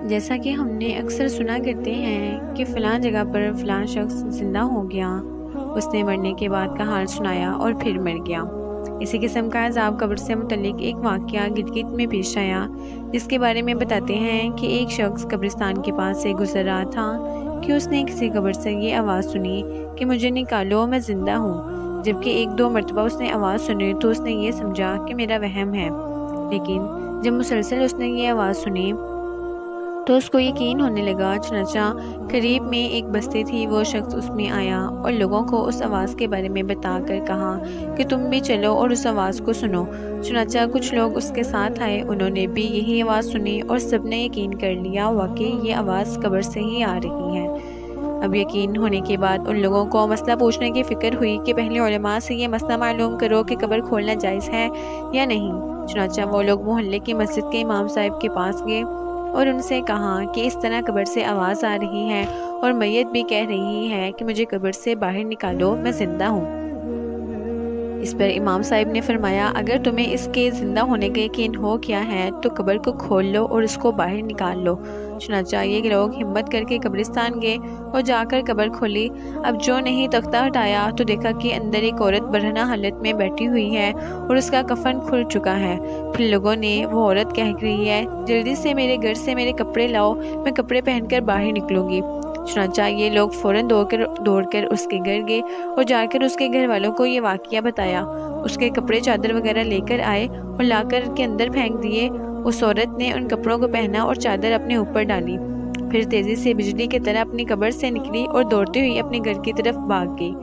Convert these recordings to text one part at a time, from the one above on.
جیسا کہ ہم نے اکثر سنا کرتے ہیں کہ فلاں جگہ پر فلاں شخص زندہ ہو گیا، اس نے مرنے کے بعد کا حال سنایا اور پھر مر گیا۔ اسی قسم کا عذاب قبر سے متعلق ایک واقعہ گلگت میں پیش آیا، جس کے بارے میں بتاتے ہیں کہ ایک شخص قبرستان کے پاس سے گزر رہا تھا کہ اس نے کسی قبر سے یہ آواز سنی کہ مجھے نکالو، میں زندہ ہوں۔ جبکہ ایک دو مرتبہ اس نے آواز سنی تو اس نے یہ سمجھا کہ میرا وہم ہے، لیکن جب مسلسل اس نے یہ آواز سنی تو اس کو یقین ہونے لگا۔ چنانچہ قریب میں ایک بستی تھی، وہ شخص اس میں آیا اور لوگوں کو اس آواز کے بارے میں بتا کر کہا کہ تم بھی چلو اور اس آواز کو سنو۔ چنانچہ کچھ لوگ اس کے ساتھ آئے، انہوں نے بھی یہی آواز سنی اور سب نے یقین کر لیا واقعی یہ آواز قبر سے ہی آ رہی ہے۔ اب یقین ہونے کے بعد ان لوگوں کو مسئلہ پوچھنے کی فکر ہوئی کہ پہلے علماء سے یہ مسئلہ معلوم کرو کہ قبر کھولنا جائز ہے یا نہیں۔ چنانچہ وہ لوگ محلے کی مسجد کے امام صاحب کے پاس گئے اور ان سے کہا کہ اس طرح قبر سے آواز آ رہی ہے اور میت بھی کہہ رہی ہے کہ مجھے قبر سے باہر نکالو، میں زندہ ہوں۔ اس پر امام صاحب نے فرمایا، اگر تمہیں اس کے زندہ ہونے کا یقین ہو گیا ہے تو قبر کو کھول لو اور اس کو باہر نکال لو۔ چنانچہ یہ لوگ ہمت کر کے قبرستان گئے اور جا کر قبر کھولی۔ اب جو نہیں تختہ ہٹایا تو دیکھا کہ اندر ایک عورت برہنہ حالت میں بیٹھی ہوئی ہے اور اس کا کفن کھل چکا ہے۔ پھر لوگوں نے، وہ عورت کہہ رہی ہے، جلدی سے میرے گھر سے میرے کپڑے لاؤ، میں کپڑے پہن کر باہر نکلوں گی۔ چنانچہ یہ لوگ فوراً دوڑ کر اس کے گھر گئے اور جا کر اس کے گھر والوں کو یہ واقعہ بتایا۔ اس کے کپڑے چادر وغیرہ لے کر آئے اور لا کر کے اندر پھینک دیے۔ اس عورت نے ان کپڑوں کو پہنا اور چادر اپنے اوپر ڈالی، پھر تیزی سے بجلی کی طرح اپنی قبر سے نکلی اور دوڑتی ہوئی اپنے گھر کی طرف بھاگ گئی۔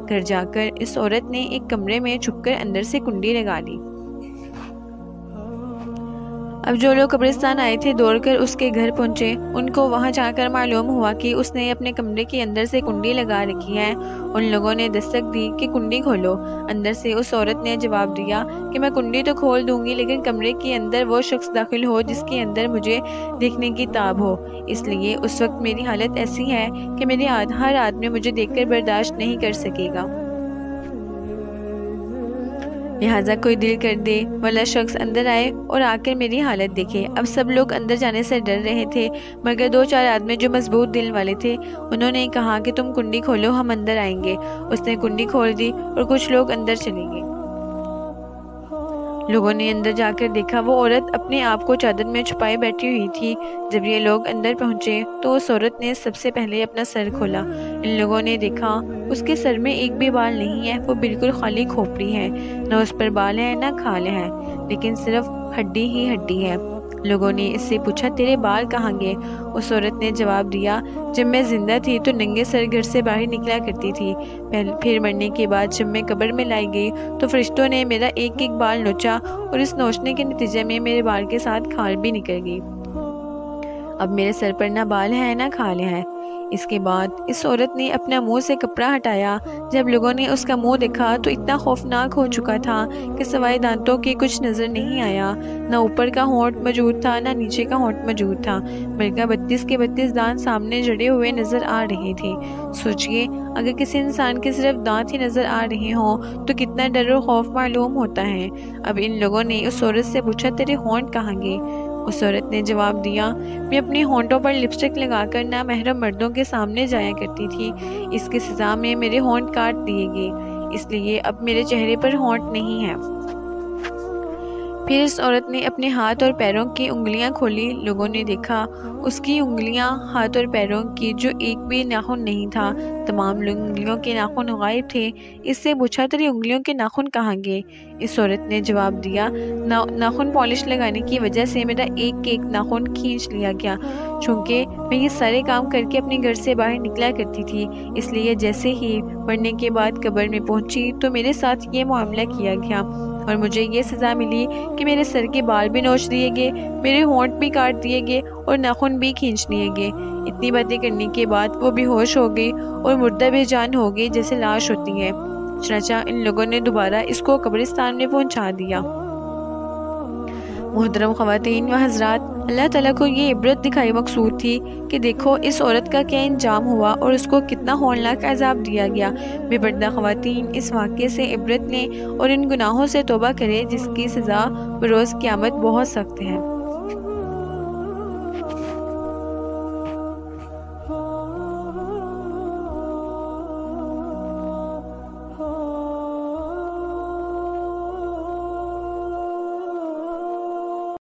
گھر جا کر اس عورت نے ایک کمرے میں چھپ کر اندر سے کنڈی لگا لی۔ اب جو لوگ قبرستان آئے تھے دوڑ کر اس کے گھر پہنچے، ان کو وہاں جا کر معلوم ہوا کہ اس نے اپنے کمرے کے اندر سے کنڈی لگا رکھی ہے۔ ان لوگوں نے دستک دی کہ کنڈی کھولو۔ اندر سے اس عورت نے جواب دیا کہ میں کنڈی تو کھول دوں گی، لیکن کمرے کے اندر وہ شخص داخل ہو جس کے اندر مجھے دیکھنے کی تاب ہو، اس لیے اس وقت میری حالت ایسی ہے کہ میرے ہر آدمی مجھے دیکھ کر برداشت نہیں کر سکے گا، لہٰذا کوئی دل کر دے والا شخص اندر آئے اور آ کر میری حالت دیکھے۔ اب سب لوگ اندر جانے سے ڈر رہے تھے، مگر دو چار آدمی جو مضبوط دل والے تھے انہوں نے کہا کہ تم کنڈی کھولو، ہم اندر آئیں گے۔ اس نے کنڈی کھول دی اور کچھ لوگ اندر چلے گئے۔ لوگوں نے اندر جا کر دیکھا وہ عورت اپنے آپ کو چادر میں چھپائے بیٹھی ہوئی تھی۔ جب یہ لوگ اندر پہنچے تو اس عورت نے سب سے پہلے اپنا سر کھولا۔ ان لوگوں نے دیکھا اس کے سر میں ایک بھی بال نہیں ہے، وہ بالکل خالی کھوپڑی ہے، نہ اس پر بال ہے نہ کھال ہے، لیکن صرف ہڈی ہی ہڈی ہے۔ لوگوں نے اس سے پوچھا، تیرے بال کہاں گئے؟ اس عورت نے جواب دیا، جب میں زندہ تھی تو ننگے سر گھر سے باہر نکلا کرتی تھی، پھر مرنے کے بعد جب میں قبر میں لائی گئی تو فرشتوں نے میرا ایک ایک بال نوچا اور اس نوچنے کے نتیجے میں میرے بال کے ساتھ کھال بھی نکل گئی۔ اب میرے سر پر نہ بال ہے نہ کھال ہے۔ اس کے بعد اس عورت نے اپنا منہ سے کپڑا ہٹایا۔ جب لوگوں نے اس کا منہ دیکھا تو اتنا خوفناک ہو چکا تھا کہ سوائے دانتوں کے کچھ نظر نہیں آیا، نہ اوپر کا ہونٹ موجود تھا نہ نیچے کا ہونٹ موجود تھا، بلکہ 32 کے 32 دانت سامنے جڑے ہوئے نظر آ رہے تھے۔ سوچئے اگر کسی انسان کے صرف دانت ہی نظر آ رہے ہوں تو کتنا ڈر و خوف معلوم ہوتا ہے۔ اب ان لوگوں نے اس عورت سے پوچھا، تیرے ہونٹ کہاں گئے؟ اس عورت نے جواب دیا، میں اپنے ہونٹوں پر لپسٹک لگا کر نامحرم مردوں کے سامنے جایا کرتی تھی، اس کی سزا میں میرے ہونٹ کاٹ دیے گئے، اس لیے اب میرے چہرے پر ہونٹ نہیں ہے۔ پھر اس عورت نے اپنے ہاتھ اور پیروں کی انگلیاں کھولی۔ لوگوں نے دیکھا اس کی انگلیاں، ہاتھ اور پیروں کی جو ایک بھی ناخن نہیں تھا، تمام انگلیوں کے ناخن غائب تھے۔ اس سے پوچھا، تیری انگلیوں کے ناخن کہاں گئے؟ اس عورت نے جواب دیا، ناخن پالش لگانے کی وجہ سے میرا ایک ایک ناخن کھینچ لیا گیا، چونکہ میں یہ سارے کام کر کے اپنے گھر سے باہر نکلا کرتی تھی، اس لیے جیسے ہی مرنے کے بعد قبر میں پہنچی تو میرے ساتھ یہ معاملہ کیا گیا اور مجھے یہ سزا ملی کہ میرے سر کے بال بھی نوچ دیے گئے، میرے ہونٹ بھی کاٹ دیے گئے اور ناخن بھی کھینچ لیے گئے۔ اتنی باتیں کرنے کے بعد وہ بے ہوش ہو گئی اور مردہ بے جان ہو گئی جیسے لاش ہوتی ہے۔ چنانچہ ان لوگوں نے دوبارہ اس کو قبرستان میں پہنچا دیا۔ محترم خواتین و حضرات، اللہ تعالیٰ کو یہ عبرت دکھائی مقصود تھی کہ دیکھو اس عورت کا کیا انجام ہوا اور اس کو کتنا ہولناک عذاب دیا گیا۔ بے پردہ خواتین اس واقعے سے عبرت لیں اور ان گناہوں سے توبہ کریں جس کی سزا بروز قیامت بہت سخت ہے۔